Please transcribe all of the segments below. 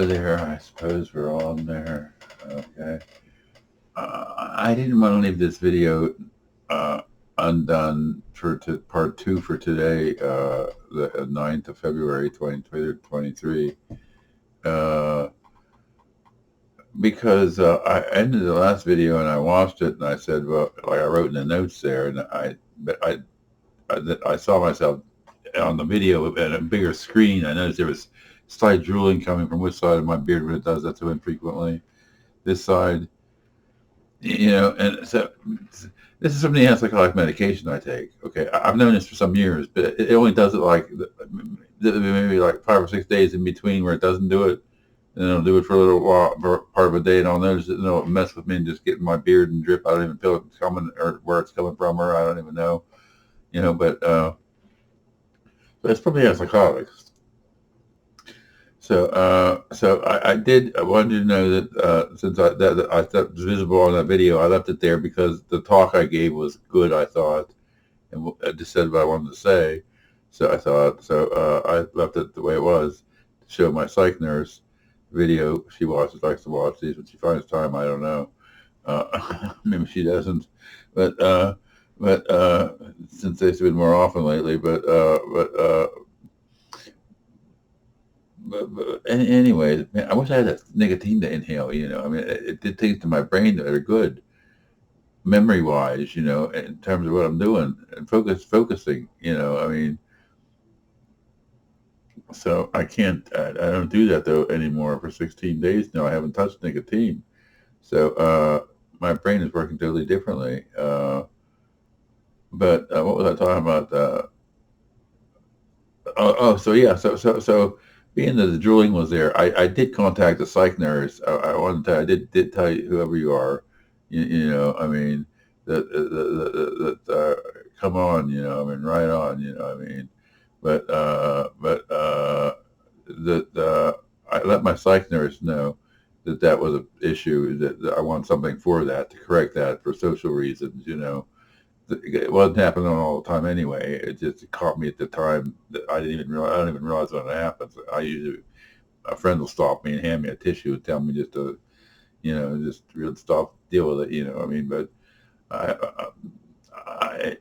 Hello there. I suppose we're on there. Okay. I didn't want to leave this video uh, undone for part two for today, the 9th of February, 2023, uh, because I ended the last video and I watched it and I said, well, like I wrote in the notes there, and I saw myself on the video at a bigger screen. I noticed there was slight drooling coming from which side of my beard when it does that so infrequently. This side, and so this is from the antipsychotic medication I take. Okay, I've known this for some years, but it only does it like maybe like 5 or 6 days in between where it doesn't do it, and it'll do it for a little while, for part of a day, and I'll notice it, and it'll mess with me and just get in my beard and drip. I don't even feel it coming or where it's coming from, or I don't even know, but it's probably antipsychotics. I wanted you to know that since I thought it was visible on that video, I left it there because the talk I gave was good, I thought, and I just said what I wanted to say. So I left it the way it was to show my psych nurse video. She likes to watch these when she finds time. I don't know. Maybe she doesn't, but since they've been more often lately, but anyway, man, I wish I had that nicotine to inhale. I mean, it did things to my brain that are good, memory wise. In terms of what I'm doing and focusing. I mean, so I can't. I don't do that though anymore for 16 days now. I haven't touched nicotine, so my brain is working totally differently. But what was I talking about? So yeah, so being that the drooling was there, I did contact the psych nurse. I wanted to. I did tell you, whoever you are, I mean, that come on, I mean, right on, I mean, but that I let my psych nurse know that was an issue, that I want something for that, to correct that for social reasons. It wasn't happening all the time anyway. It just caught me at the time that I don't even realize when it happens. A friend will stop me and hand me a tissue and tell me just to, just real stop, deal with it. I mean, but I, I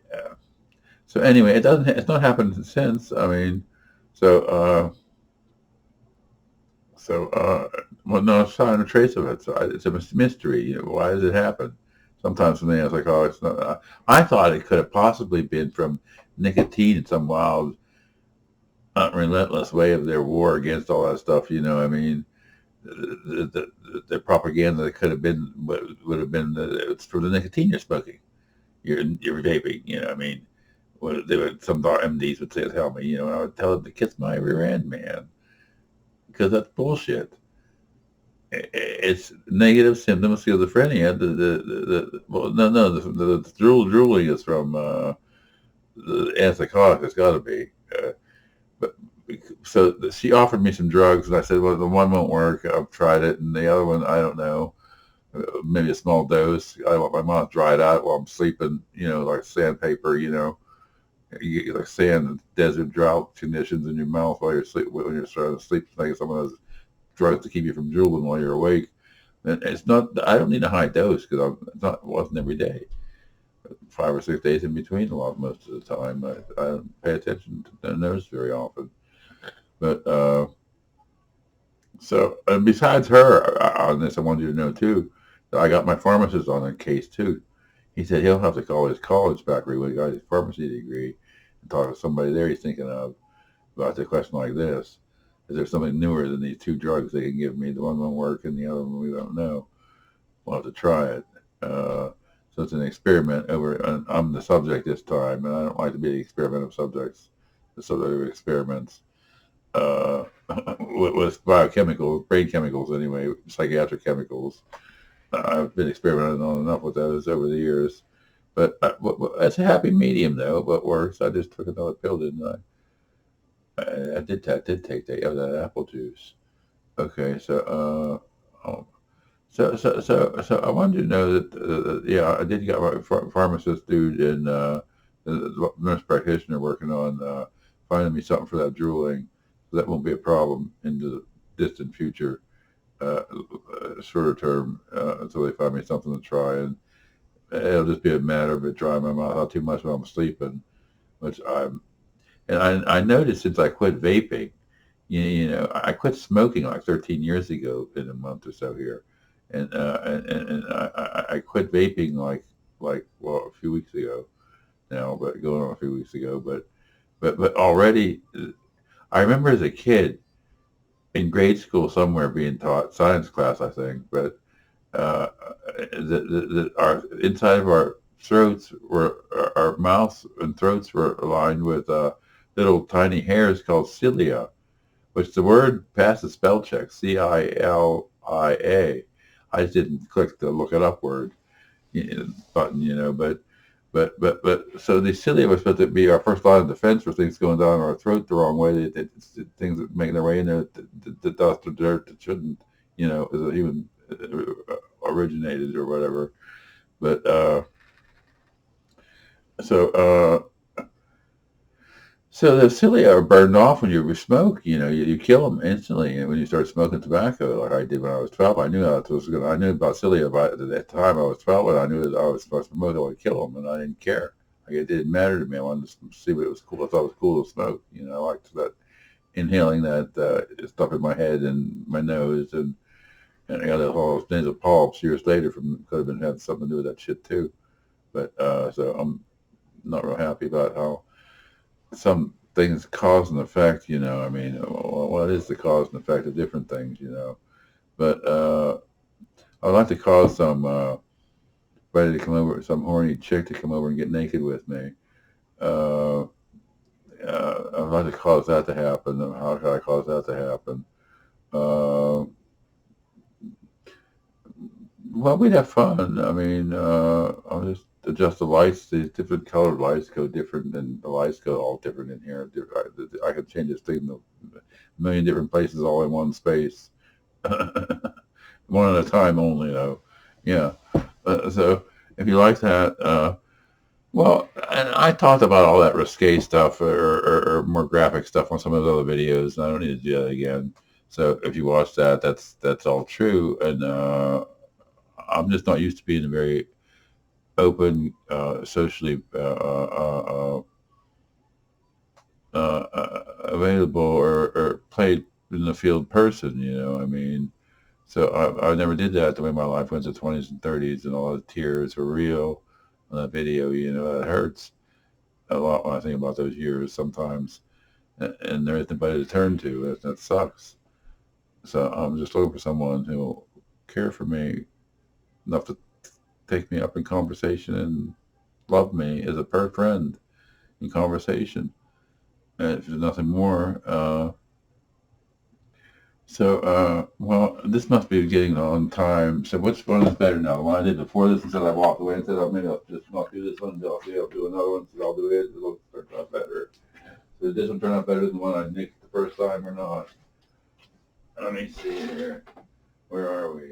so anyway, it's not happened since. I mean, so, well, no sign or trace of it. So it's a mystery. Why does it happen? Sometimes for me, I was like, oh, it's not. I thought it could have possibly been from nicotine in some wild, relentless way of their war against all that stuff. I mean, the propaganda that could have been would have been that it's for the nicotine you're smoking, you're vaping. I mean, some MDs would tell me, and I would tell them to kiss my rear end, man, because that's bullshit. It's negative symptom of schizophrenia. The drooling is from the antipsychotic. It's got to be. But so she offered me some drugs, and I said, well, the one won't work. I've tried it, and the other one, I don't know. Maybe a small dose. I want my mouth dried out while I'm sleeping. Like sandpaper. You get like sand, desert drought conditions in your mouth while you're when you're starting to sleep. Like some of those drugs to keep you from drooling while you're awake. And it's not. I don't need a high dose because it wasn't every day. 5 or 6 days in between most of the time. I don't pay attention to the nose very often. But and besides her on this, I wanted you to know too that I got my pharmacist on a case too. He said he'll have to call his college back where he got his pharmacy degree and talk to somebody there he's thinking of about a question like this. Is there something newer than these two drugs they can give me? The one won't work and the other one we don't know. We'll have to try it. So it's an experiment and I'm the subject this time, and I don't like to be the experiment of subjects, the subject of experiments with biochemicals, brain chemicals anyway, psychiatric chemicals. I've been experimenting on enough with those over the years. But it's a happy medium, though, but works. I just took another pill, didn't I? I did take that apple juice. Okay, so So I wanted you to know that yeah, I did get my pharmacist dude and the nurse practitioner working on finding me something for that drooling, so that won't be a problem in the distant future. shorter term until they find me something to try, and it'll just be a matter of it drying my mouth out too much when I'm sleeping, which I noticed since I quit vaping, I quit smoking like 13 years ago in a month or so here, and I quit vaping like a few weeks ago now, but going on a few weeks ago, but already I remember as a kid in grade school somewhere being taught science class, I think, but uh, our inside of our throats were our mouths and throats were aligned with little tiny hairs called cilia, which the word passes spell check, CILIA. I just didn't click the look it up word button, but so the cilia was supposed to be our first line of defense for things going down our throat the wrong way. Things that make their way in there, the dust or dirt that shouldn't, even originated or whatever. But so so the cilia are burned off when you smoke. You kill them instantly. And when you start smoking tobacco, like I did when I was 12, I knew I knew about cilia. But at that time, I was 12, and I knew that I was supposed to smoke. I would kill them, and I didn't care. Like it didn't matter to me. I wanted to see what it was cool. I thought it was cool to smoke. I liked that inhaling that stuff in my head and my nose, and I got all those nasal polyps years later could have been had something to do with that shit too. But so I'm not real happy about how some things cause and effect, I mean, what is the cause and effect of different things, but I'd like to cause somebody to come over, some horny chick to come over and get naked with me. uh, I'd like to cause that to happen. How can I cause that to happen? uh, well, we'd have fun. I mean, I'll just adjust the lights. The different colored lights go different, and the lights go all different in here. I can change this thing to a million different places all in one space, one at a time only, though. Yeah. So if you like that, well, and I talked about all that risque stuff or more graphic stuff on some of those other videos, and I don't need to do that again. So if you watch that, that's all true, and I'm just not used to being a very open, socially available or played in the field person. I mean, so I never did that the way my life went to 20s and 30s, and all the tears were real on that video. It hurts a lot when I think about those years sometimes, and there isn't anybody to turn to. That sucks. So I'm just looking for someone who will care for me enough to take me up in conversation and love me as a friend in conversation. And if there's nothing more, well, this must be getting on time. So which one is better now? The one I did before this until I walked away and said, oh, maybe I'll just not do this one. I'll do another one. So I'll do it. It'll turn out better. So did this one turn out better than the one I nicked the first time or not? Let me see here. Where are we?